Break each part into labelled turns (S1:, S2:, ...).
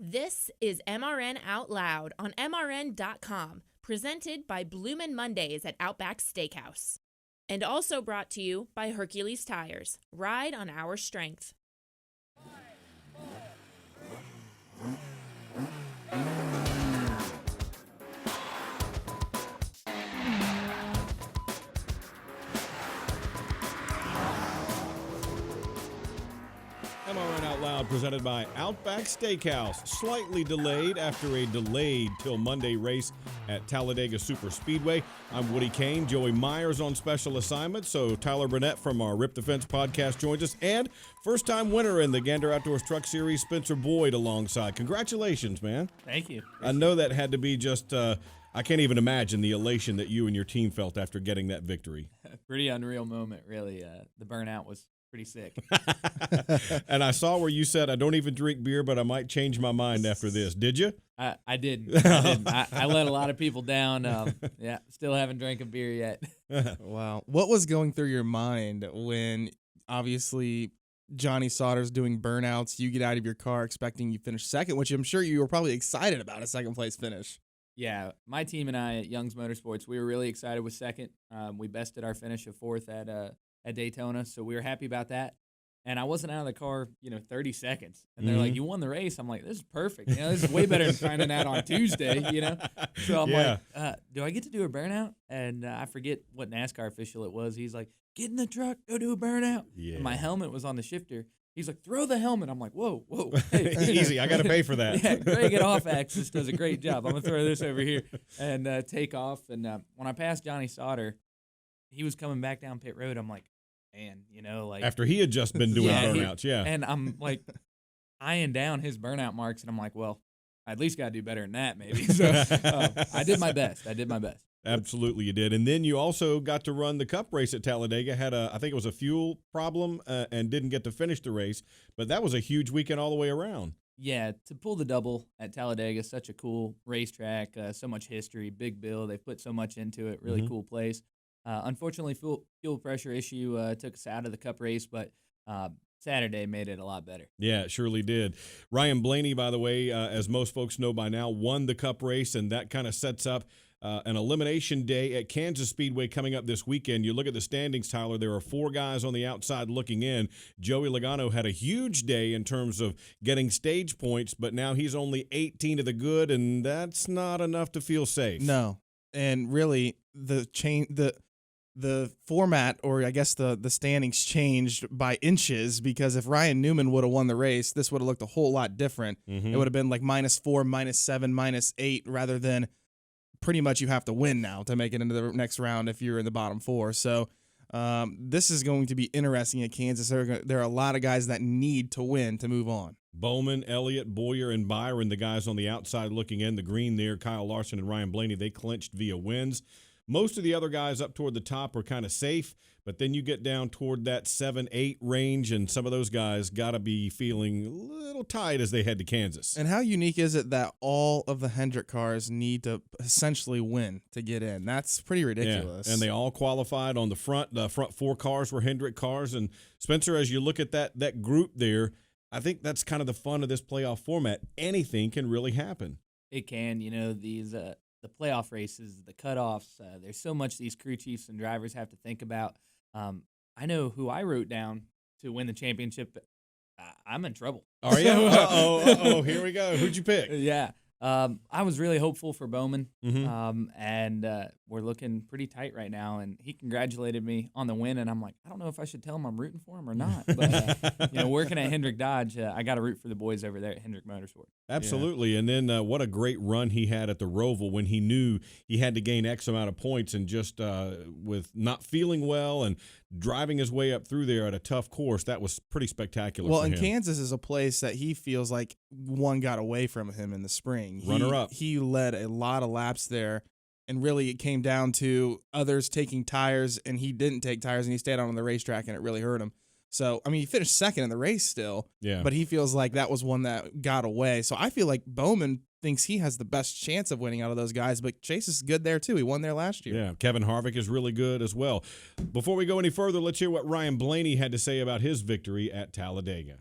S1: This is MRN Out Loud on MRN.com, presented by Bloomin' Mondays at Outback Steakhouse. And also brought to you by Hercules Tires. Ride on our strength.
S2: MRN Out Loud presented by Outback Steakhouse. Slightly delayed after a delayed till Monday race at Talladega Super Speedway. I'm Woody Kane. Joey Myers on special assignment. So Tyler Burnett from our Rip Defense podcast joins us. And first-time winner in the Gander Outdoors Truck Series, Spencer Boyd alongside. Congratulations, man.
S3: Thank you.
S2: I know that had to be just, I can't even imagine the elation that you and your team felt after getting that victory.
S3: Pretty unreal moment, really. The burnout was pretty sick.
S2: And I saw where you said, I don't even drink beer, but I might change my mind after this. Did you?
S3: I didn't. I let a lot of people down. Still haven't drank a beer yet.
S4: Wow. What was going through your mind when obviously Johnny Sauter's doing burnouts, you get out of your car expecting you finish second, which I'm sure you were probably excited about a second place finish.
S3: Yeah, my team and I at Young's Motorsports, we were really excited with second. We bested our finish of fourth at Daytona, so we were happy about that. And I wasn't out of the car, 30 seconds. And they're like, you won the race. I'm like, this is perfect. This is way better than finding out on Tuesday, So I'm like, do I get to do a burnout? And I forget what NASCAR official it was. He's like, get in the truck, go do a burnout.
S2: Yeah.
S3: And my helmet was on the shifter. He's like, throw the helmet. I'm like, whoa. Hey.
S2: Easy. I got to pay for that.
S3: Yeah, Greg at Off Axis does a great job. I'm going to throw this over here and take off. And when I passed Johnny Sauter, he was coming back down pit road. I'm like, man,
S2: after he had just been doing burnouts,
S3: And I'm like eyeing down his burnout marks, and I'm like, well, I at least got to do better than that, maybe. So I did my best.
S2: Absolutely, you did. And then you also got to run the Cup race at Talladega. Had I think it was a fuel problem and didn't get to finish the race. But that was a huge weekend all the way around.
S3: Yeah, to pull the double at Talladega, such a cool racetrack, so much history, big bill. They put so much into it, really cool place. Unfortunately, fuel pressure issue took us out of the Cup race, but Saturday made it a lot better.
S2: Yeah, it surely did. Ryan Blaney, by the way, as most folks know by now, won the Cup race, and that kind of sets up an elimination day at Kansas Speedway coming up this weekend. You look at the standings, Tyler, there are 4 guys on the outside looking in. Joey Logano had a huge day in terms of getting stage points, but now he's only 18 to the good, and that's not enough to feel safe.
S4: No, and really the format, or I guess the standings changed by inches, because if Ryan Newman would have won the race, this would have looked a whole lot different. It would have been like -4, -7, -8, rather than pretty much you have to win now to make it into the next round if you're in the bottom 4. So this is going to be interesting at Kansas. There are a lot of guys that need to win to move on.
S2: Bowman, Elliott, Boyer, and Byron, the guys on the outside looking in. The green there, Kyle Larson and Ryan Blaney, they clinched via wins. Most of the other guys up toward the top are kind of safe, but then you get down toward that 7-8 range, and some of those guys got to be feeling a little tight as they head to Kansas.
S4: And how unique is it that all of the Hendrick cars need to essentially win to get in? That's pretty ridiculous.
S2: Yeah, and they all qualified on the front. The front 4 cars were Hendrick cars. And, Spencer, as you look at that group there, I think that's kind of the fun of this playoff format. Anything can really happen.
S3: It can. These the playoff races, the cutoffs, there's so much these crew chiefs and drivers have to think about. I know who I wrote down to win the championship. I'm in trouble.
S2: Are you? Uh-oh, here we go. Who'd you pick?
S3: Yeah. I was really hopeful for Bowman, and we're looking pretty tight right now. And he congratulated me on the win, and I'm like, I don't know if I should tell him I'm rooting for him or not. But working at Hendrick Dodge, I got to root for the boys over there at Hendrick Motorsport.
S2: Absolutely. Yeah. And then what a great run he had at the Roval when he knew he had to gain X amount of points, and just with not feeling well and driving his way up through there at a tough course, that was pretty spectacular.
S4: Well,
S2: for him.
S4: and Kansas is a place that he feels like one got away from him in the spring.
S2: Runner-up.
S4: He led a lot of laps there, and really it came down to others taking tires, and he didn't take tires, and he stayed on the racetrack, and it really hurt him. So, I mean, he finished second in the race still, but he feels like that was one that got away. So I feel like Bowman thinks he has the best chance of winning out of those guys, but Chase is good there too. He won there last year.
S2: Yeah, Kevin Harvick is really good as well. Before we go any further, let's hear what Ryan Blaney had to say about his victory at Talladega.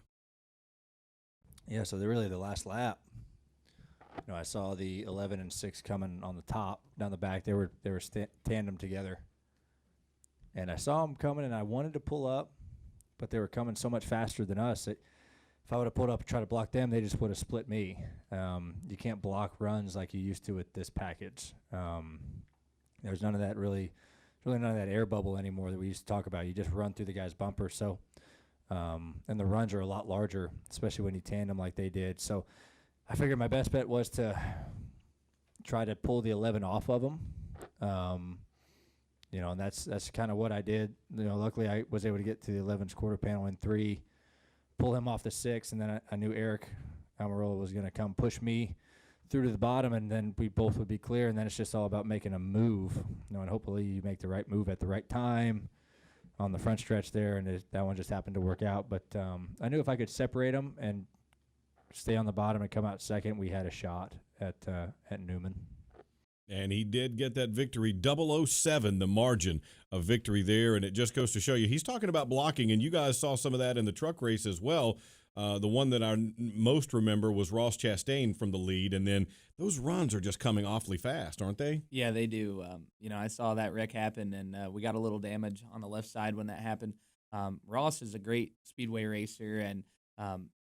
S5: Yeah, so really the last lap, I saw the 11 and 6 coming on the top down the back. They were tandem together, and I saw them coming, and I wanted to pull up, but they were coming so much faster than us that if I would have pulled up and tried to block them, they just would have split me. You can't block runs like you used to with this package. There's none of that really none of that air bubble anymore that we used to talk about. You just run through the guy's bumper. So, and the runs are a lot larger, especially when you tandem like they did. So I figured my best bet was to try to pull the 11 off of them. And that's kind of what I did. Luckily I was able to get to the 11's quarter panel in 3, pull him off the 6, and then I knew Eric Almirola was going to come push me through to the bottom, and then we both would be clear, and then it's just all about making a move. And hopefully you make the right move at the right time on the front stretch there, and that one just happened to work out. But I knew if I could separate them and stay on the bottom and come out second, we had a shot at Newman.
S2: And he did get that victory, 007, the margin of victory there. And it just goes to show you, he's talking about blocking, and you guys saw some of that in the truck race as well. The one that I most remember was Ross Chastain from the lead, and then those runs are just coming awfully fast, aren't they?
S3: Yeah, they do. I saw that wreck happen, and we got a little damage on the left side when that happened. Ross is a great speedway racer, and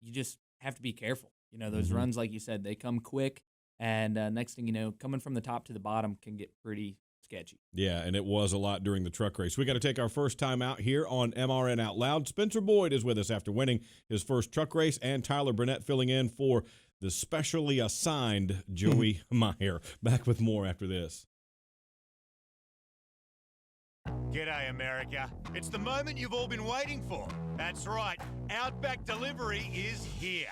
S3: you just have to be careful. Those runs, like you said, they come quick, and next thing you know, coming from the top to the bottom can get pretty sketchy.
S2: Yeah, and it was a lot during the truck race. We got to take our first time out here on MRN Out Loud. Spencer Boyd is with us after winning his first truck race, and Tyler Burnett filling in for the specially assigned Joey Meyer. Back with more after this.
S6: G'day, America. It's the moment you've all been waiting for. That's right. Outback Delivery is here.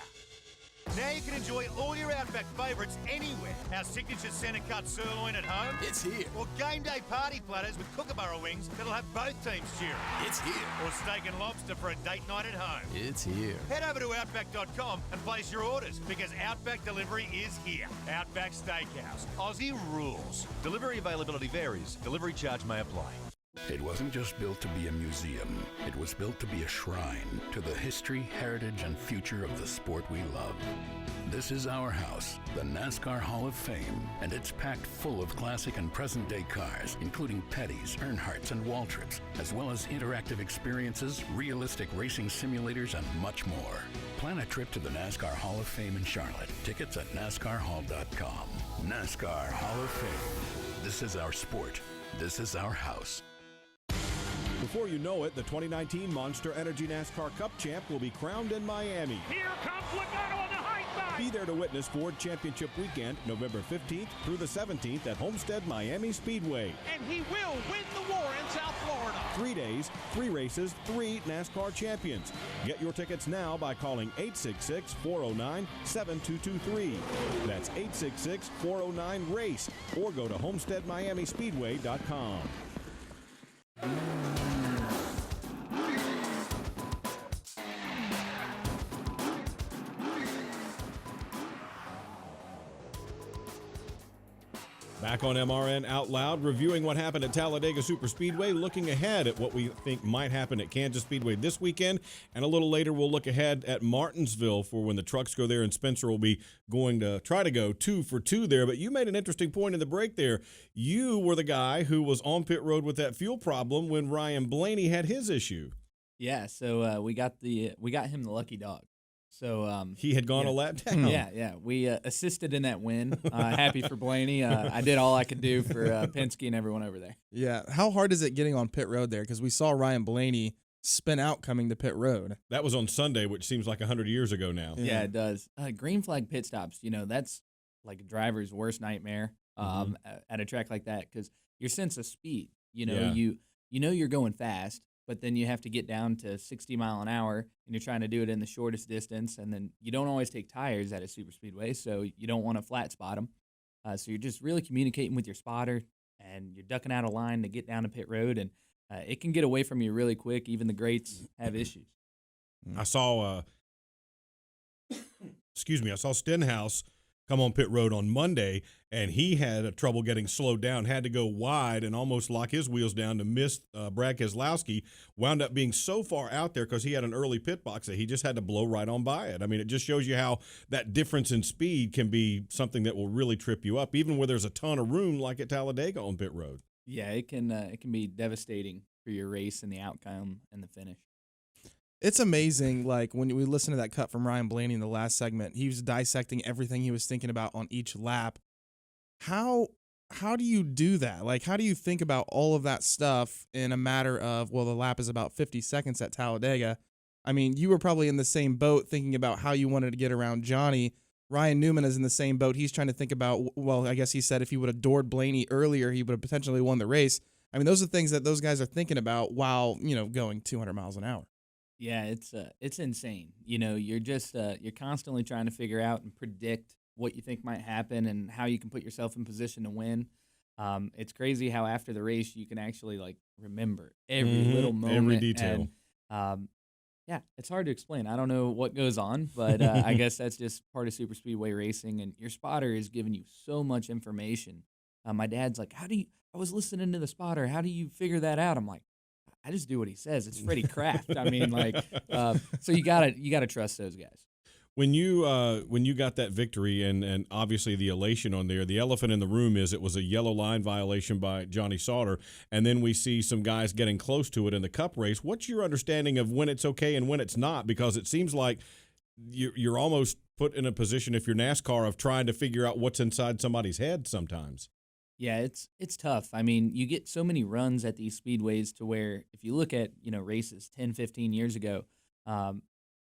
S6: Now you can enjoy all your Outback favourites anywhere. Our signature centre-cut sirloin at home.
S7: It's here.
S6: Or game day party platters with Kookaburra wings that'll have both teams cheering.
S7: It's here.
S6: Or steak and lobster for a date night at home.
S7: It's here.
S6: Head over to Outback.com and place your orders because Outback Delivery is here. Outback Steakhouse. Aussie rules. Delivery availability varies. Delivery charge may apply.
S8: It wasn't just built to be a museum. It was built to be a shrine to the history, heritage, and future of the sport we love. This is our house, the NASCAR Hall of Fame, and it's packed full of classic and present-day cars, including Petty's, Earnhardt's, and Waltrip's, as well as interactive experiences, realistic racing simulators, and much more. Plan a trip to the NASCAR Hall of Fame in Charlotte. Tickets at NASCARHall.com. NASCAR Hall of Fame. This is our sport. This is our house.
S2: Before you know it, the 2019 Monster Energy NASCAR Cup champ will be crowned in Miami.
S9: Here comes Logano on the high side.
S2: Be there to witness Ford Championship Weekend, November 15th through the 17th at Homestead Miami Speedway.
S9: And he will win the war in South Florida.
S2: 3 days, 3 races, 3 NASCAR champions. Get your tickets now by calling 866-409-7223. That's 866-409-RACE or go to homesteadmiamispeedway.com. Back on MRN Out Loud, reviewing what happened at Talladega Superspeedway, looking ahead at what we think might happen at Kansas Speedway this weekend, and a little later we'll look ahead at Martinsville for when the trucks go there, and Spencer will be going to try to go 2 for 2 there. But you made an interesting point in the break there. You were the guy who was on pit road with that fuel problem when Ryan Blaney had his issue.
S3: Yeah, so we got him the lucky dog. So
S2: he had gone a lap down.
S3: Yeah. We assisted in that win. Happy for Blaney. I did all I could do for Penske and everyone over there.
S4: Yeah. How hard is it getting on pit road there? Because we saw Ryan Blaney spin out coming to pit road.
S2: That was on Sunday, which seems like 100 years ago now.
S3: Yeah, it does. Green flag pit stops, that's like a driver's worst nightmare at a track like that because your sense of speed, you know you're going fast, but then you have to get down to 60 mile an hour, and you're trying to do it in the shortest distance, and then you don't always take tires at a super speedway, so you don't want to flat spot them. So you're just really communicating with your spotter, and you're ducking out of line to get down to pit road, and it can get away from you really quick. Even the greats have issues.
S2: I saw Stenhouse come on pit road on Monday, and he had trouble getting slowed down, had to go wide and almost lock his wheels down to miss Brad Keselowski, wound up being so far out there because he had an early pit box that he just had to blow right on by it. I mean, it just shows you how that difference in speed can be something that will really trip you up, even where there's a ton of room like at Talladega on pit road.
S3: Yeah, it can be devastating for your race and the outcome and the finish.
S4: It's amazing, like, when we listen to that cut from Ryan Blaney in the last segment, he was dissecting everything he was thinking about on each lap. How do you do that? Like, how do you think about all of that stuff in a matter of, well, the lap is about 50 seconds at Talladega? I mean, you were probably in the same boat thinking about how you wanted to get around Johnny. Ryan Newman is in the same boat. He's trying to think about, well, I guess he said if he would have doored Blaney earlier, he would have potentially won the race. I mean, those are things that those guys are thinking about while, going 200 miles an hour.
S3: Yeah, it's insane. You're just you're constantly trying to figure out and predict what you think might happen and how you can put yourself in position to win. It's crazy how after the race you can actually remember every little moment,
S2: every detail.
S3: And, yeah, it's hard to explain. I don't know what goes on, but I guess that's just part of super speedway racing. And your spotter is giving you so much information. My dad's like, I was listening to the spotter. How do you figure that out? I'm like, I just do what he says. It's Freddie Kraft. I mean, so you gotta trust those guys.
S2: When you got that victory and obviously the elation on there, the elephant in the room is it was a yellow line violation by Johnny Sauter, and then we see some guys getting close to it in the Cup race. What's your understanding of when it's okay and when it's not? Because it seems like you're almost put in a position, if you're NASCAR, of trying to figure out what's inside somebody's head sometimes.
S3: Yeah, it's tough. I mean, you get so many runs at these speedways to where if you look at, races 10, 15 years ago,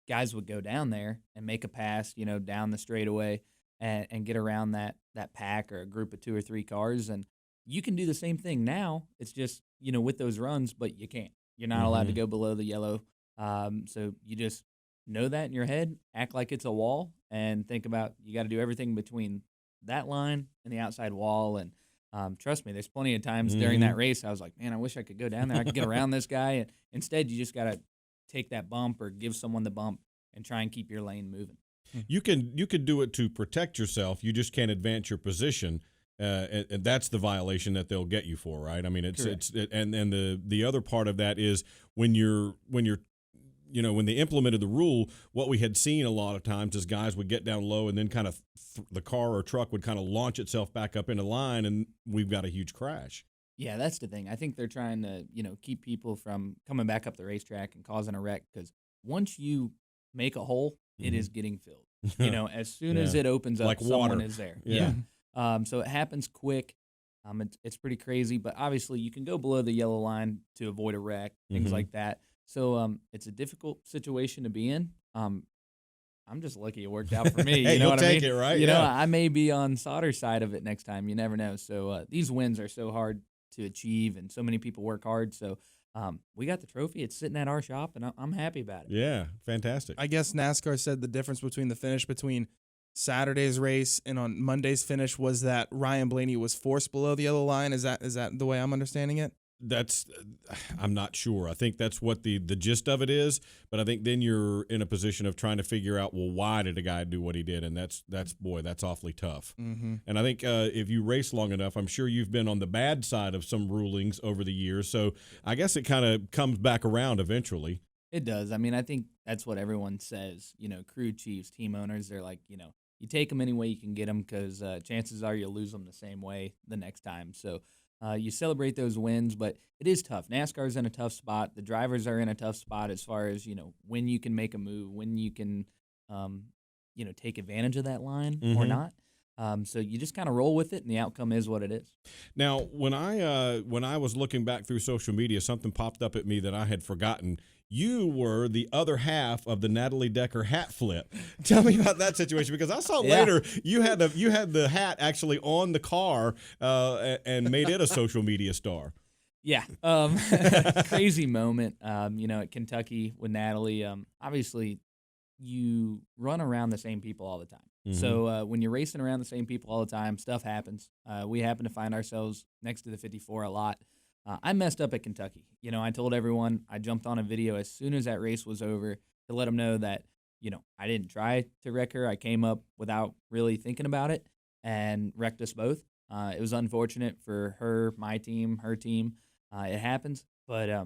S3: guys would go down there and make a pass, down the straightaway and get around that pack or a group of 2 or 3 cars. And you can do the same thing now. It's just, with those runs, but you can't. You're not allowed to go below the yellow. So you just know that in your head, act like it's a wall, and think about you got to do everything between that line and the outside wall. And trust me, there's plenty of times during that race I was like, man, I wish I could go down there. I could get around this guy. And instead, you just got to take that bump or give someone the bump and try and keep your lane moving.
S2: You could do it to protect yourself. You just can't advance your position, and that's the violation that they'll get you for, right? I mean, and the other part of that is when they implemented the rule, what we had seen a lot of times is guys would get down low and then kind of the car or truck would kind of launch itself back up into line, and we've got a huge crash.
S3: Yeah, that's the thing. I think they're trying to, keep people from coming back up the racetrack and causing a wreck, because once you make a hole, it is getting filled. As soon as it opens up,
S2: like
S3: someone
S2: water
S3: is there.
S2: Yeah.
S3: So it happens quick. It's pretty crazy, but obviously you can go below the yellow line to avoid a wreck, things like that. So it's a difficult situation to be in. I'm just lucky it worked out for me.
S2: Hey,
S3: you know what I mean?
S2: It, right?
S3: You know, I may be on Sauter's side of it next time. You never know. So these wins are so hard to achieve, and so many people work hard. So we got the trophy. It's sitting at our shop, and I'm happy about it.
S2: Yeah, fantastic.
S4: I guess NASCAR said the difference between the finish between Saturday's race and on Monday's finish was that Ryan Blaney was forced below the yellow line. Is that the way I'm understanding it?
S2: I'm not sure. I think that's what the gist of it is, but I think then you're in a position of trying to figure out, well, why did a guy do what he did? And that's awfully tough. Mm-hmm. And I think if you race long enough, I'm sure you've been on the bad side of some rulings over the years. So I guess it kind of comes back around eventually.
S3: It does. I mean, I think that's what everyone says. Crew chiefs, team owners, they're like, you take them any way you can get them, because chances are you'll lose them the same way the next time. So you celebrate those wins, but it is tough. NASCAR's in a tough spot. The drivers are in a tough spot as far as, when you can make a move, when you can, take advantage of that line or not. So you just kind of roll with it, and the outcome is what it is.
S2: Now, when I was looking back through social media, something popped up at me that I had forgotten. You were the other half of the Natalie Decker hat flip. Tell me about that situation, because I saw later you had the hat actually on the car and made it a social media star.
S3: Yeah, crazy moment. At Kentucky with Natalie. Obviously, you run around the same people all the time. Mm-hmm. So when you're racing around the same people all the time, stuff happens. We happen to find ourselves next to the 54 a lot. I messed up at Kentucky. I told everyone, I jumped on a video as soon as that race was over to let them know that I didn't try to wreck her. I came up without really thinking about it and wrecked us both. It was unfortunate for her, my team, her team. It happens, but I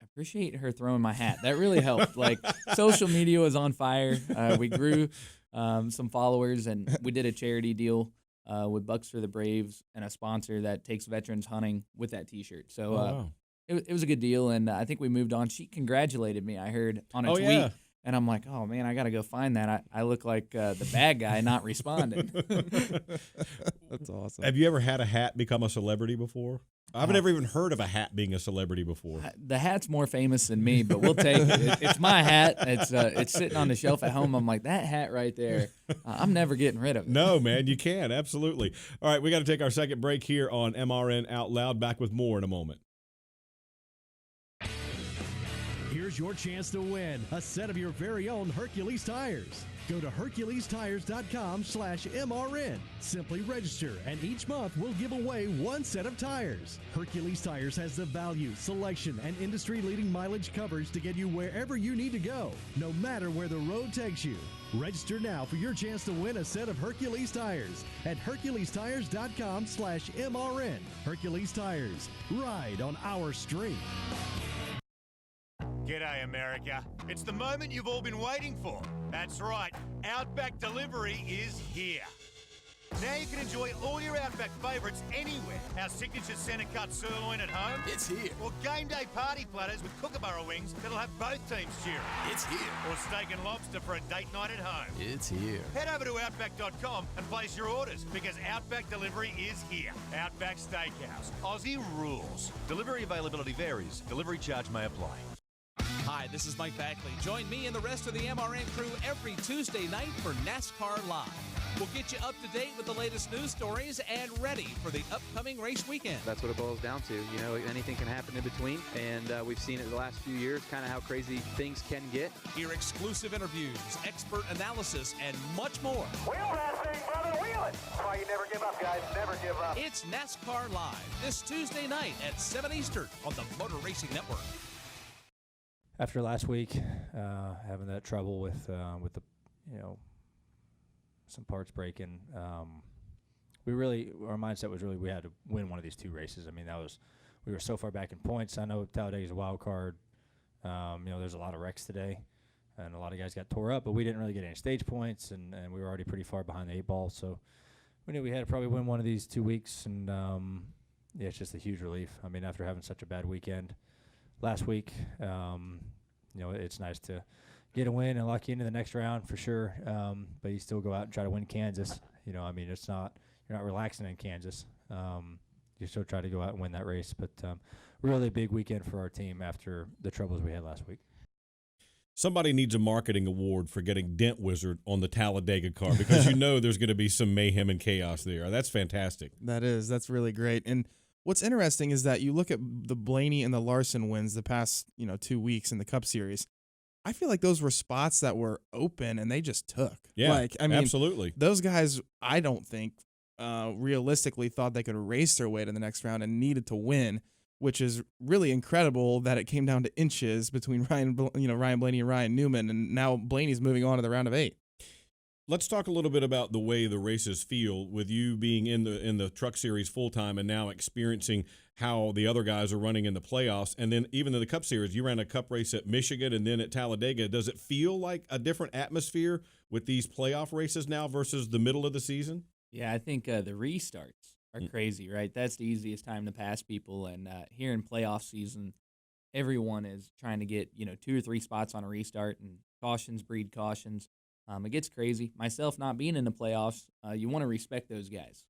S3: appreciate her throwing my hat. That really helped. Like, social media was on fire. We grew some followers, and we did a charity deal with Bucks for the Braves and a sponsor that takes veterans hunting with that T-shirt. So
S2: wow.
S3: it was a good deal, and I think we moved on. She congratulated me, I heard, on a tweet.
S2: Yeah.
S3: And I'm like, oh, man, I got to go find that. I look like the bad guy not responding.
S4: That's awesome.
S2: Have you ever had a hat become a celebrity before? I've never even heard of a hat being a celebrity before.
S3: The hat's more famous than me, but we'll take it. It's my hat. It's sitting on the shelf at home. I'm like, that hat right there, I'm never getting rid of it.
S2: No, man, you can. Absolutely. All right, we got to take our second break here on MRN Out Loud. Back with more in a moment.
S7: Here's your chance to win a set of your very own Hercules tires. Go to HerculesTires.com/MRN. Simply register, and each month we'll give away one set of tires. Hercules Tires has the value, selection, and industry-leading mileage coverage to get you wherever you need to go, no matter where the road takes you. Register now for your chance to win a set of Hercules tires at HerculesTires.com/MRN. Hercules Tires. Ride on our street.
S6: G'day, America. It's the moment you've all been waiting for. That's right, Outback Delivery is here. Now you can enjoy all your Outback favourites anywhere. Our signature centre cut sirloin at home.
S10: It's here.
S6: Or game day party platters with Kookaburra wings that'll have both teams cheering.
S10: It's here.
S6: Or steak and lobster for a date night at home.
S10: It's here.
S6: Head over to Outback.com and place your orders because Outback Delivery is here. Outback Steakhouse. Aussie rules. Delivery availability varies. Delivery charge may apply.
S9: Hi, this is Mike Backley. Join me and the rest of the MRN crew every Tuesday night for NASCAR Live. We'll get you up to date with the latest news stories and ready for the upcoming race weekend.
S11: That's what it boils down to. You know, anything can happen in between, and we've seen it the last few years, kind of how crazy things can get.
S9: Hear exclusive interviews, expert analysis, and much more.
S12: Wheel that thing, brother, wheel it! That's why you never give up, guys. Never give up.
S9: It's NASCAR Live this Tuesday night at 7 Eastern on the Motor Racing Network.
S5: After last week, having that trouble with the, some parts breaking, our mindset was really we had to win one of these two races. I mean, we were so far back in points. I know Talladega is a wild card. There's a lot of wrecks today, and a lot of guys got tore up, but we didn't really get any stage points, and we were already pretty far behind the 8 ball. So we knew we had to probably win one of these 2 weeks, and it's just a huge relief. I mean, after having such a bad weekend last week, it's nice to get a win and lock you into the next round for sure. But you still go out and try to win Kansas. You're not relaxing in Kansas. You still try to go out and win that race. But really big weekend for our team after the troubles we had last week.
S2: Somebody needs a marketing award for getting Dent Wizard on the Talladega car because there's going to be some mayhem and chaos there. That's fantastic.
S4: That's really great. And what's interesting is that you look at the Blaney and the Larson wins the past, 2 weeks in the Cup Series. I feel like those were spots that were open and they just took.
S2: Yeah, absolutely.
S4: Those guys, I don't think realistically thought they could race their way to the next round and needed to win, which is really incredible that it came down to inches between Ryan Blaney and Ryan Newman, and now Blaney's moving on to the round of 8.
S2: Let's talk a little bit about the way the races feel with you being in the Truck Series full time and now experiencing how the other guys are running in the playoffs, and then even in the Cup Series, you ran a Cup race at Michigan and then at Talladega. Does it feel like a different atmosphere with these playoff races now versus the middle of the season?
S3: Yeah, I think the restarts are crazy, right? That's the easiest time to pass people, and here in playoff season, everyone is trying to get 2 or 3 spots on a restart, and cautions breed cautions. It gets crazy. Myself not being in the playoffs, you want to respect those guys.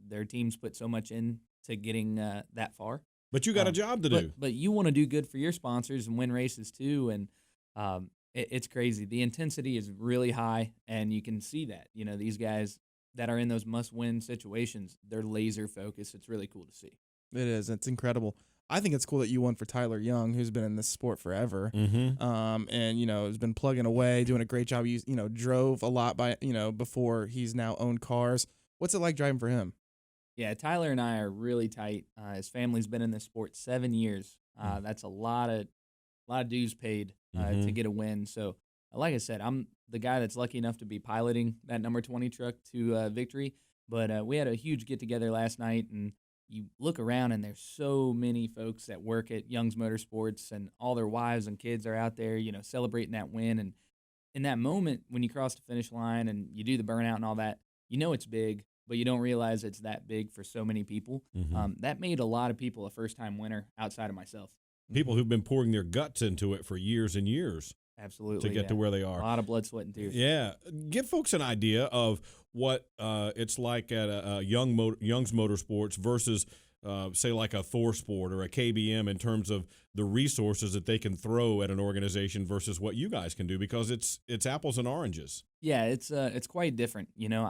S3: Their teams put so much into getting that far.
S2: But you got a job to do.
S3: But you want to do good for your sponsors and win races too. And it's crazy. The intensity is really high, and you can see that. These guys that are in those must-win situations, they're laser focused. It's really cool to see.
S4: It is. It's incredible. I think it's cool that you won for Tyler Young, who's been in this sport forever, and has been plugging away, doing a great job. He drove a lot before he's now owned cars. What's it like driving for him?
S3: Yeah, Tyler and I are really tight. His family's been in this sport 7 years. That's a lot of dues paid to get a win. So like I said, I'm the guy that's lucky enough to be piloting that number 20 truck to victory. But we had a huge get-together last night, and you look around, and there's so many folks that work at Young's Motorsports, and all their wives and kids are out there, celebrating that win. And in that moment, when you cross the finish line and you do the burnout and all that, it's big, but you don't realize it's that big for so many people. That made a lot of people a first-time winner outside of myself.
S2: People who've been pouring their guts into it for years and years.
S3: Absolutely.
S2: To get to where they are.
S3: A lot of blood, sweat, and tears.
S2: Yeah. Give folks an idea of what it's like at a Young's Motorsports versus, say, like a Thor Sport or a KBM in terms of the resources that they can throw at an organization versus what you guys can do, because it's apples and oranges.
S3: Yeah, it's quite different.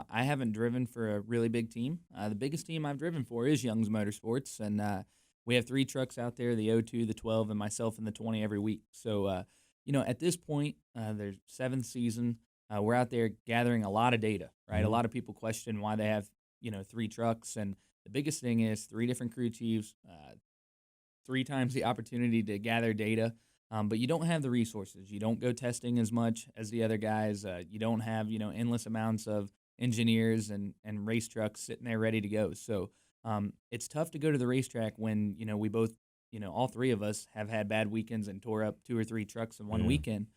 S3: I haven't driven for a really big team. The biggest team I've driven for is Young's Motorsports, and we have 3 trucks out there, the 02, the 12, and myself in the 20 every week. So, at this point, their 7th season, we're out there gathering a lot of data, right? A lot of people question why they have, 3 trucks. And the biggest thing is 3 different crew chiefs, 3 times the opportunity to gather data. But you don't have the resources. You don't go testing as much as the other guys. You don't have, endless amounts of engineers and race trucks sitting there ready to go. So it's tough to go to the racetrack when, we both, all 3 of us have had bad weekends and tore up 2 or 3 trucks in one weekend.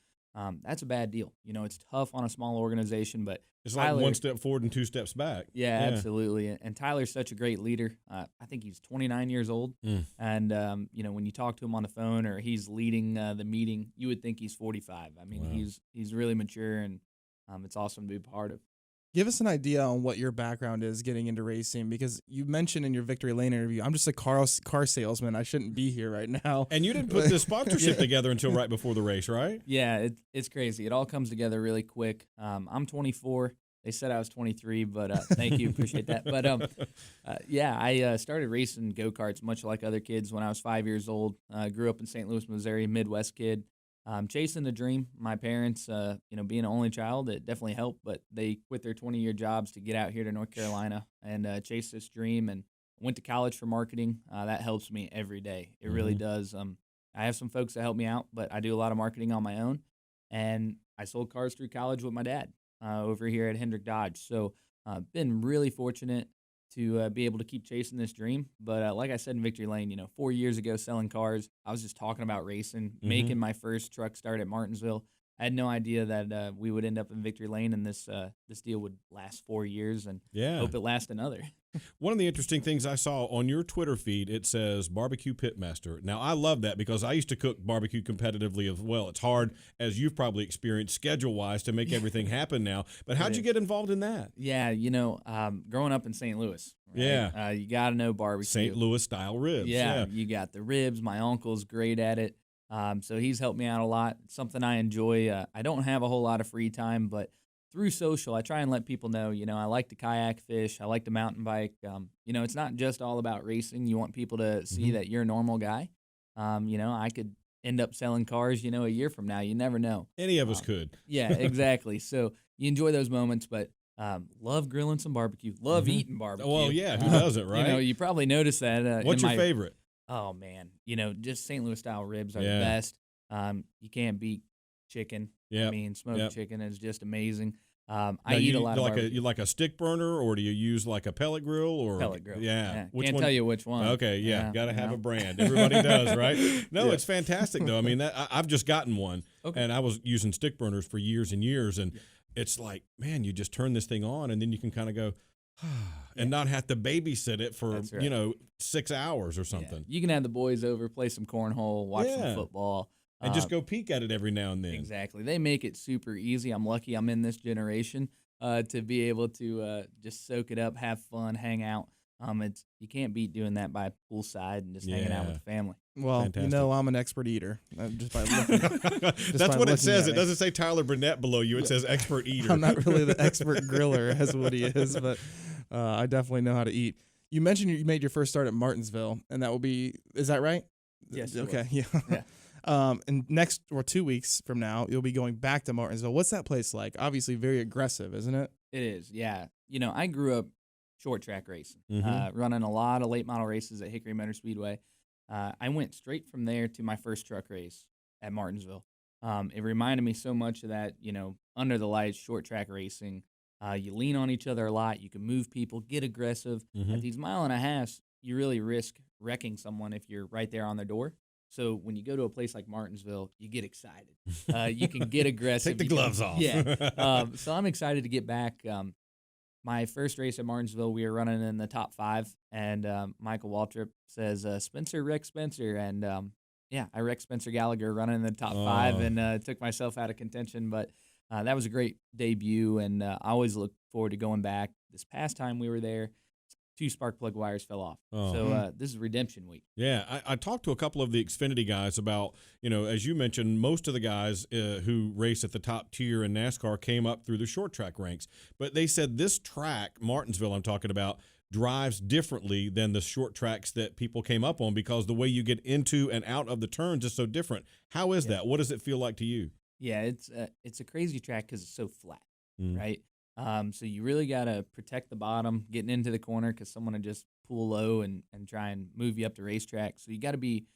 S3: That's a bad deal. It's tough on a small organization, but
S2: it's
S3: Tyler,
S2: like 1 step forward and 2 steps back.
S3: Yeah, absolutely. And Tyler's such a great leader. I think he's 29 years old. And, when you talk to him on the phone or he's leading the meeting, you would think he's 45. I mean,
S2: Wow.
S3: he's really mature, and it's awesome to be a part of.
S4: Give us an idea on what your background is getting into racing, because you mentioned in your Victory Lane interview, I'm just a car salesman. I shouldn't be here right now.
S2: And you didn't put the sponsorship together until right before the race, right?
S3: Yeah, it's crazy. It all comes together really quick. I'm 24. They said I was 23, but thank you. Appreciate that. But, I started racing go-karts much like other kids when I was 5 years old. Grew up in St. Louis, Missouri, Midwest kid. Chasing the dream. My parents, being an only child, it definitely helped, but they quit their 20-year jobs to get out here to North Carolina and chase this dream, and went to college for marketing. That helps me every day. It really does. I have some folks that help me out, but I do a lot of marketing on my own, and I sold cars through college with my dad over here at Hendrick Dodge. So been really fortunate to be able to keep chasing this dream. But like I said in Victory Lane, 4 years ago selling cars, I was just talking about racing, making my first truck start at Martinsville. I had no idea that we would end up in Victory Lane, and this deal would last 4 years, and hope it lasts another.
S2: One of the interesting things I saw on your Twitter feed, it says Barbecue Pitmaster. Now, I love that because I used to cook barbecue competitively as well. It's hard, as you've probably experienced, schedule-wise, to make everything happen now. But how'd you get involved in that?
S3: Yeah, growing up in St. Louis, right? You got to know barbecue.
S2: St. Louis-style ribs.
S3: Yeah, you got the ribs. My uncle's great at it. So he's helped me out a lot. It's something I enjoy. I don't have a whole lot of free time, but through social, I try and let people know, I like to kayak fish. I like to mountain bike. It's not just all about racing. You want people to see that you're a normal guy. I could end up selling cars, a year from now. You never know.
S2: Any of us could.
S3: Yeah, exactly. So you enjoy those moments, but love grilling some barbecue. Love eating barbecue.
S2: Well, yeah, who doesn't, right?
S3: You probably noticed that.
S2: What's your favorite?
S3: Oh, man. Just St. Louis style ribs are the best. You can't beat chicken.
S2: Yeah.
S3: I mean, smoked chicken is just amazing.
S2: Now,
S3: I eat a lot of barbecue.
S2: You like a stick burner, or do you use like a pellet grill? Or
S3: pellet grill.
S2: Yeah.
S3: Can't tell you which one.
S2: Okay, yeah. Got to have a brand. Everybody does, right? No, it's fantastic, though. I mean, I've just gotten one, and I was using stick burners for years and years, and it's like, man, you just turn this thing on, and then you can kind of go, and not have to babysit it for, 6 hours or something.
S3: Yeah. You can have the boys over, play some cornhole, watch some football.
S2: And just go peek at it every now and then.
S3: Exactly. They make it super easy. I'm lucky I'm in this generation to be able to just soak it up, have fun, hang out. You can't beat doing that by poolside and just hanging out with the family.
S4: Well,
S2: Fantastic.
S4: I'm an expert eater. Just by looking,
S2: That's what it says. It doesn't say Tyler Burnett below you. It says expert eater.
S4: I'm not really the expert griller as Woody is, but I definitely know how to eat. You mentioned you made your first start at Martinsville, and that will be, is that right?
S3: Yes.
S4: Okay. Yeah. And next 2 weeks from now, you'll be going back to Martinsville. What's that place like? Obviously very aggressive, isn't it?
S3: It is, yeah. I grew up short track racing, running a lot of late model races at Hickory Motor Speedway. I went straight from there to my first truck race at Martinsville. It reminded me so much of that, under the lights, short track racing. You lean on each other a lot. You can move people, get aggressive. At these 1.5 miles, you really risk wrecking someone if you're right there on their door. So when you go to a place like Martinsville, you get excited. You can get aggressive.
S2: Take the gloves off.
S3: Yeah. So I'm excited to get back. My first race at Martinsville, we were running in the top 5, and Michael Waltrip says, Spencer wrecked Spencer. And, I wrecked Spencer Gallagher running in the top 5 and took myself out of contention. But that was a great debut, and I always look forward to going back. This past time we were there, 2 spark plug wires fell off. So this is redemption week.
S2: Yeah, I talked to a couple of the Xfinity guys about, as you mentioned, most of the guys who race at the top tier in NASCAR came up through the short track ranks. But they said this track, Martinsville I'm talking about, drives differently than the short tracks that people came up on because the way you get into and out of the turns is so different. How is that? What does it feel like to you?
S3: Yeah, it's a crazy track because it's so flat, right? So you really got to protect the bottom, getting into the corner because someone will just pull low and try and move you up the racetrack. So you got to be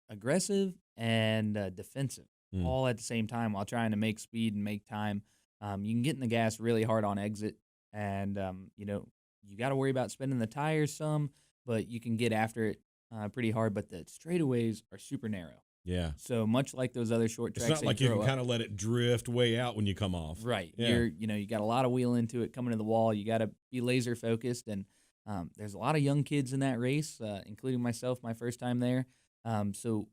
S3: aggressive and defensive all at the same time while trying to make speed and make time. You can get in the gas really hard on exit, and, you got to worry about spinning the tires some, but you can get after it pretty hard. But the straightaways are super narrow.
S2: Yeah.
S3: So much like those other short tracks.
S2: It's not like you can kind of let it drift way out when you come off.
S3: Right.
S2: Yeah.
S3: You got a lot of wheel into it coming to the wall. You got to be laser focused. And there's a lot of young kids in that race, including myself, my first time there. So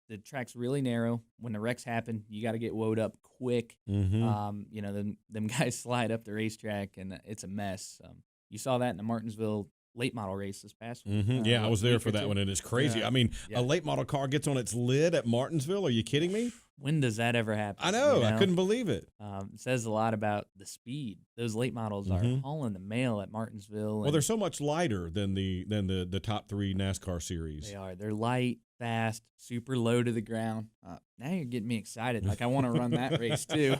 S3: the track's really narrow. When the wrecks happen, you got to get woed up quick. Them guys slide up the racetrack, and it's a mess. You saw that in the Martinsville late model race this past week.
S2: I was there for that one, and it's crazy.
S3: Yeah.
S2: I mean, a late model car gets on its lid at Martinsville. Are you kidding me?
S3: When does that ever happen?
S2: I know. I couldn't believe it.
S3: It says a lot about the speed. Those late models are hauling the mail at Martinsville.
S2: Well, they're so much lighter than the top 3 NASCAR series.
S3: They are. They're light, fast, super low to the ground. Now you're getting me excited. Like I want to run that race too.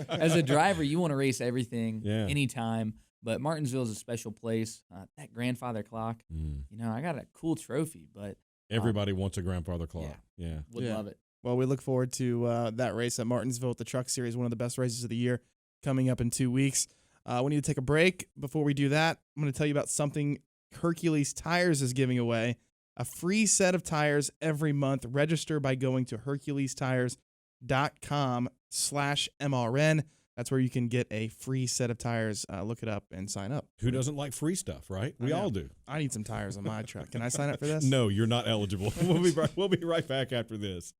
S3: As a driver, you want to race everything, anytime. But Martinsville is a special place. That grandfather clock, I got a cool trophy, but
S2: everybody wants a grandfather clock. Yeah.
S3: Would love it.
S4: Well, we look forward to that race at Martinsville at the Truck Series, one of the best races of the year, coming up in 2 weeks. We need to take a break. Before we do that, I'm going to tell you about something Hercules Tires is giving away. A free set of tires every month. Register by going to HerculesTires.com/MRN. That's where you can get a free set of tires. Look it up and sign up.
S2: Who doesn't like free stuff, right? We all do.
S4: I need some tires on my truck. Can I sign up for this?
S2: No, you're not eligible. We'll be right back after this.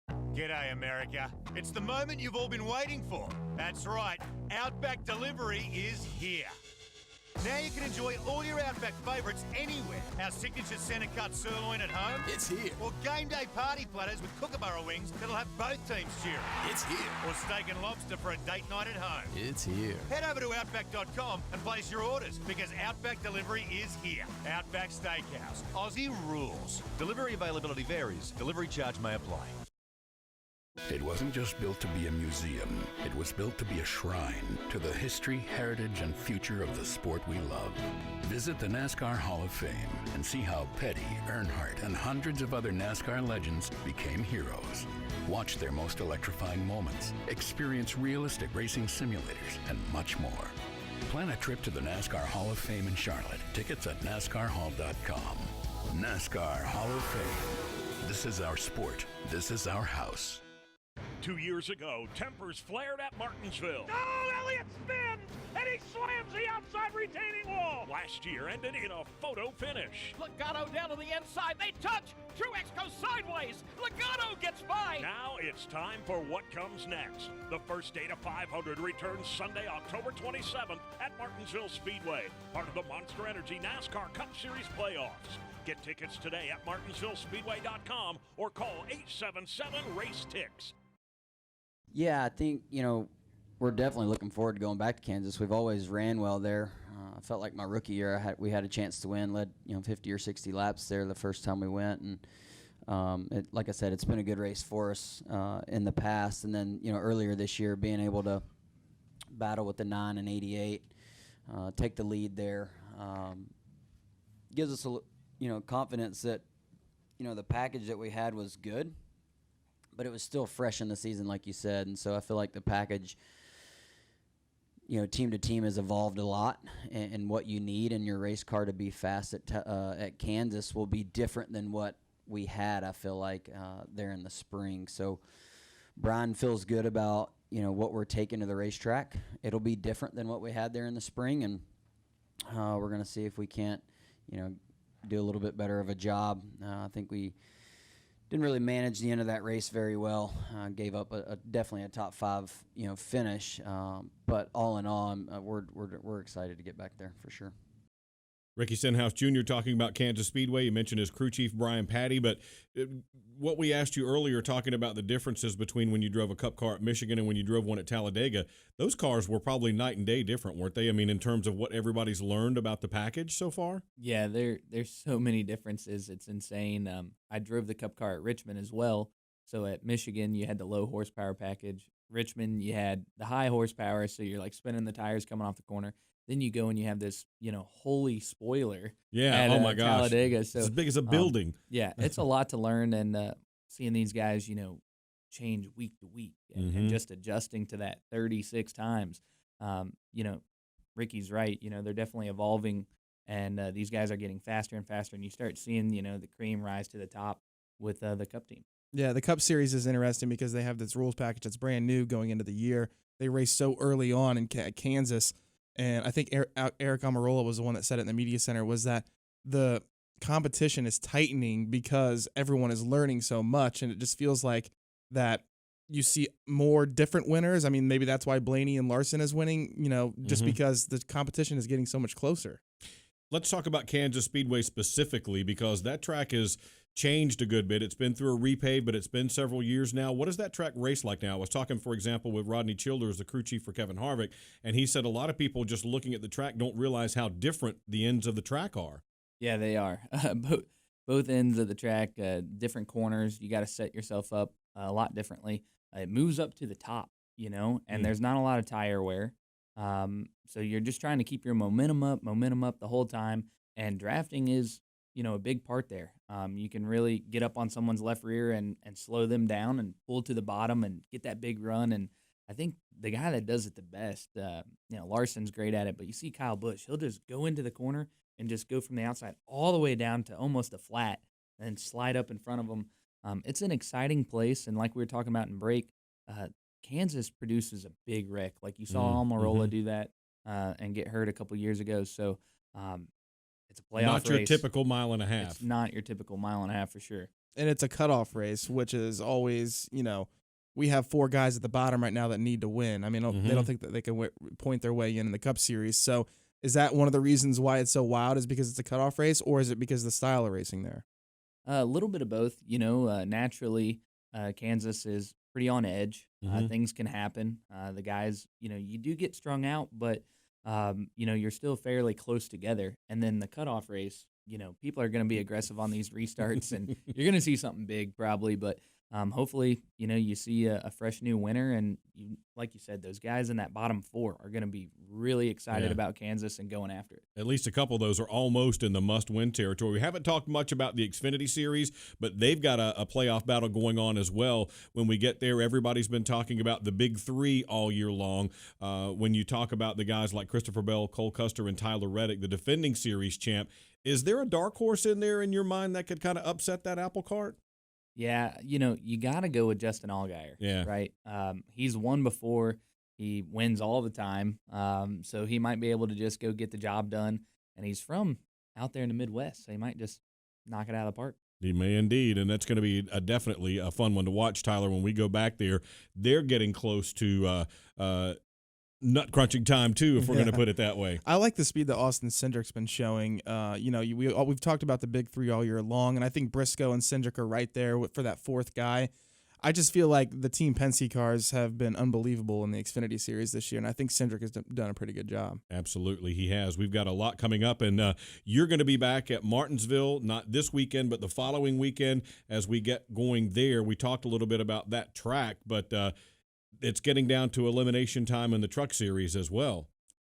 S6: G'day, America. It's the moment you've all been waiting for. That's right, Outback Delivery is here. Now you can enjoy all your Outback favourites anywhere. Our signature centre cut sirloin at home.
S10: It's here.
S6: Or game day party platters with Kookaburra wings that'll have both teams cheering.
S10: It's here.
S6: Or steak and lobster for a date night at home.
S10: It's here.
S6: Head over to Outback.com and place your orders because Outback Delivery is here. Outback Steakhouse. Aussie rules. Delivery availability varies. Delivery charge may apply.
S8: It wasn't just built to be a museum. It was built to be a shrine to the history, heritage, and future of the sport we love. Visit the NASCAR Hall of Fame and see how Petty, Earnhardt, and hundreds of other NASCAR legends became heroes. Watch their most electrifying moments, experience realistic racing simulators, and much more. Plan a trip to the NASCAR Hall of Fame in Charlotte. Tickets at NASCARHall.com. NASCAR Hall of Fame. This is our sport. This is our house.
S13: 2 years ago, tempers flared at Martinsville.
S12: Oh, Elliott spins, and he slams the outside retaining wall.
S13: Last year ended in a photo finish.
S12: Logano down to the inside. They touch. Truex goes sideways. Logano gets by.
S13: Now it's time for what comes next. The first Data 500 returns Sunday, October 27th at Martinsville Speedway, part of the Monster Energy NASCAR Cup Series playoffs. Get tickets today at martinsvillespeedway.com or call 877-RACE-TICKS.
S14: Yeah, I think, we're definitely looking forward to going back to Kansas. We've always ran well there. I felt like my rookie year, we had a chance to win, led 50 or 60 laps there the first time we went. And like I said, it's been a good race for us in the past. And then, earlier this year, being able to battle with the 9 and 88, take the lead there, gives us confidence that, the package that we had was good. but it was still fresh in the season, like you said. And so I feel like the package, team to team has evolved a lot, and what you need in your race car to be fast at Kansas will be different than what we had, I feel like, there in the spring. So Brian feels good about, what we're taking to the racetrack. It'll be different than what we had there in the spring, and we're going to see if we can't, do a little bit better of a job. I think we didn't really manage the end of that race very well. Gave up definitely a top 5, finish. But all in all, we're excited to get back there for sure.
S2: Ricky Stenhouse Jr. talking about Kansas Speedway. You mentioned his crew chief, Brian Patty, but what we asked you earlier, talking about the differences between when you drove a Cup car at Michigan and when you drove one at Talladega, those cars were probably night and day different, weren't they? I mean, in terms of what everybody's learned about the package so far?
S3: Yeah, there's so many differences. It's insane. I drove the Cup car at Richmond as well. So at Michigan, you had the low horsepower package. Richmond, you had the high horsepower, so you're like spinning the tires coming off the corner. Then you go and you have this, holy spoiler.
S2: Yeah,
S3: at,
S2: oh my gosh.
S3: Talladega. So,
S2: it's as big as a building.
S3: Yeah, it's a lot to learn, and seeing these guys, change week to week and just adjusting to that 36 times. Ricky's right. They're definitely evolving, and these guys are getting faster and faster, and you start seeing, the cream rise to the top with the Cup team.
S4: Yeah, the Cup Series is interesting because they have this rules package that's brand new going into the year. They race so early on in Kansas. And I think Eric Amarola was the one that said it in the media center, was that the competition is tightening because everyone is learning so much, and it just feels like that you see more different winners. I mean, maybe that's why Blaney and Larson is winning, just because the competition is getting so much closer.
S2: Let's talk about Kansas Speedway specifically, because that track has changed a good bit. It's been through a repave, but it's been several years now. What does that track race like now? I was talking, for example, with Rodney Childers, the crew chief for Kevin Harvick, and he said a lot of people just looking at the track don't realize how different the ends of the track are.
S3: Yeah, they are. Both ends of the track, different corners. You got to set yourself up a lot differently. It moves up to the top, and there's not a lot of tire wear. So you're just trying to keep your momentum up the whole time, and drafting is, a big part there. You can really get up on someone's left rear and slow them down and pull to the bottom and get that big run. And I think the guy that does it the best, Larson's great at it, but you see Kyle Busch, he'll just go into the corner and just go from the outside all the way down to almost a flat and slide up in front of them. It's an exciting place, and like we were talking about in break, Kansas produces a big wreck. Like you saw Almirola do that and get hurt a couple years ago. So it's a playoff
S2: Not your
S3: race.
S2: typical mile and a half.
S3: It's not your typical mile and a half for sure.
S4: And it's a cutoff race, which is always, we have 4 guys at the bottom right now that need to win. I mean, they don't think that they can point their way in the Cup Series. So is that one of the reasons why it's so wild, is because it's a cutoff race, or is it because of the style of racing there?
S3: A little bit of both. Naturally, Kansas is pretty on edge. Things can happen. The guys, you do get strung out, but, you're still fairly close together. And then the cutoff race, people are going to be aggressive on these restarts, and you're going to see something big probably. But hopefully, you see a fresh new winner. And like you said, those guys in that bottom 4 are going to be really excited about Kansas and going after it.
S2: At least a couple of those are almost in the must-win territory. We haven't talked much about the Xfinity Series, but they've got a playoff battle going on as well. When we get there, everybody's been talking about the big 3 all year long. When you talk about the guys like Christopher Bell, Cole Custer, and Tyler Reddick, the defending series champ, is there a dark horse in there in your mind that could kind of upset that apple cart?
S3: Yeah, you got to go with Justin Allgaier, right? He's won before. He wins all the time, so he might be able to just go get the job done. And he's from out there in the Midwest, so he might just knock it out of the park.
S2: He may indeed, and that's going to be definitely a fun one to watch, Tyler, when we go back there. They're getting close to nut crunching time, too, if we're going to put it that way.
S4: I like the speed that Austin Cindric's been showing. We've talked about the big 3 all year long, and I think Briscoe and Cindric are right there for that 4th guy. I just feel like the Team Penske cars have been unbelievable in the Xfinity Series this year, and I think Cindric has done a pretty good job.
S2: Absolutely, he has. We've got a lot coming up, and you're going to be back at Martinsville, not this weekend, but the following weekend as we get going there. We talked a little bit about that track, but it's getting down to elimination time in the Truck Series as well.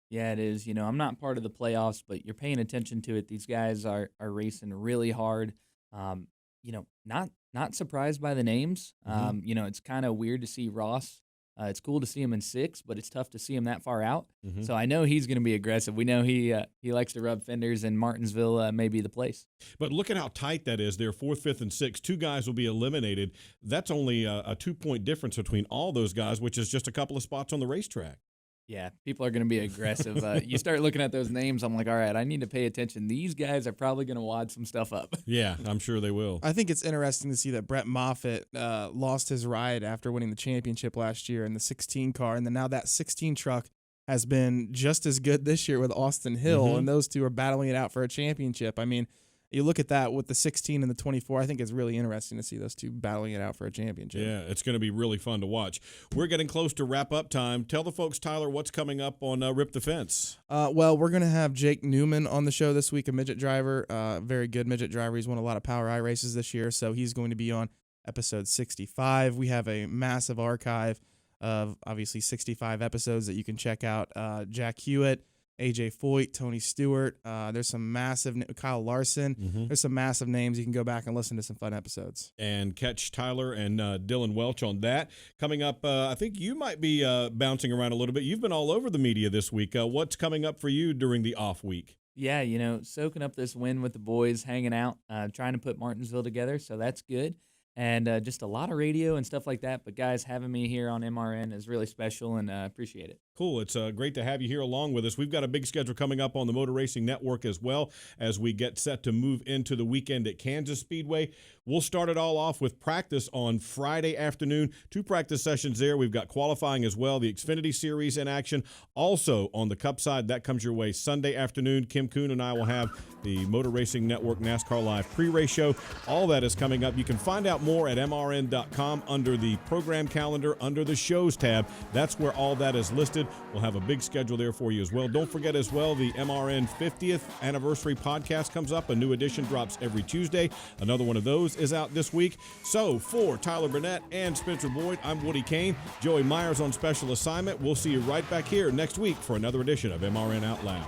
S3: Yeah, it is. I'm not part of the playoffs, but you're paying attention to it. These guys are racing really hard. Not Not surprised by the names. You know, it's kind of weird to see Ross. It's cool to see him in 6, but it's tough to see him that far out. So I know he's going to be aggressive. We know he likes to rub fenders, and Martinsville may be the place.
S2: But look at how tight that is. They're 4th, 5th, and 6th. 2 guys will be eliminated. That's only a 2-point difference between all those guys, which is just a couple of spots on the racetrack.
S3: Yeah, people are going to be aggressive. You start looking at those names, I'm like, all right, I need to pay attention. These guys are probably going to wad some stuff up.
S2: Yeah, I'm sure they will.
S4: I think it's interesting to see that Brett Moffitt lost his ride after winning the championship last year in the 16 car, and then now that 16 truck has been just as good this year with Austin Hill, and those two are battling it out for a championship. I mean, you look at that with the 16 and the 24, I think it's really interesting to see those two battling it out for a championship.
S2: Yeah, it's going to be really fun to watch. We're getting close to wrap-up time. Tell the folks, Tyler, what's coming up on Rip the Fence.
S4: Well, we're going to have Jake Newman on the show this week, a midget driver, very good midget driver. He's won a lot of Power I races this year, so he's going to be on episode 65. We have a massive archive of, obviously, 65 episodes that you can check out. Jack Hewitt, AJ Foyt, Tony Stewart. There's some massive Kyle Larson. There's some massive names. You can go back and listen to some fun episodes.
S2: And catch Tyler and Dylan Welch on that. Coming up, I think you might be bouncing around a little bit. You've been all over the media this week. What's coming up for you during the off week?
S3: Yeah, you know, soaking up this win with the boys, hanging out, trying to put Martinsville together, so that's good. And just a lot of radio and stuff like that. But, guys, having me here on MRN is really special, and appreciate it.
S2: Cool. It's great to have you here along with us. We've got a big schedule coming up on the Motor Racing Network as well as we get set to move into the weekend at Kansas Speedway. We'll start it all off with practice on Friday afternoon. 2 practice sessions there. We've got qualifying as well, the Xfinity Series in action. Also on the Cup side, that comes your way Sunday afternoon. Kim Kuhn and I will have the Motor Racing Network NASCAR Live pre-race show. All that is coming up. You can find out more at MRN.com under the program calendar, under the shows tab. That's where all that is listed. We'll have a big schedule there for you as well. Don't forget as well, the MRN 50th anniversary podcast comes up. A new edition drops every Tuesday. Another one of those is out this week. So for Tyler Burnett and Spencer Boyd, I'm Woody Kane. Joey Myers on special assignment. We'll see you right back here next week for another edition of MRN Out Loud.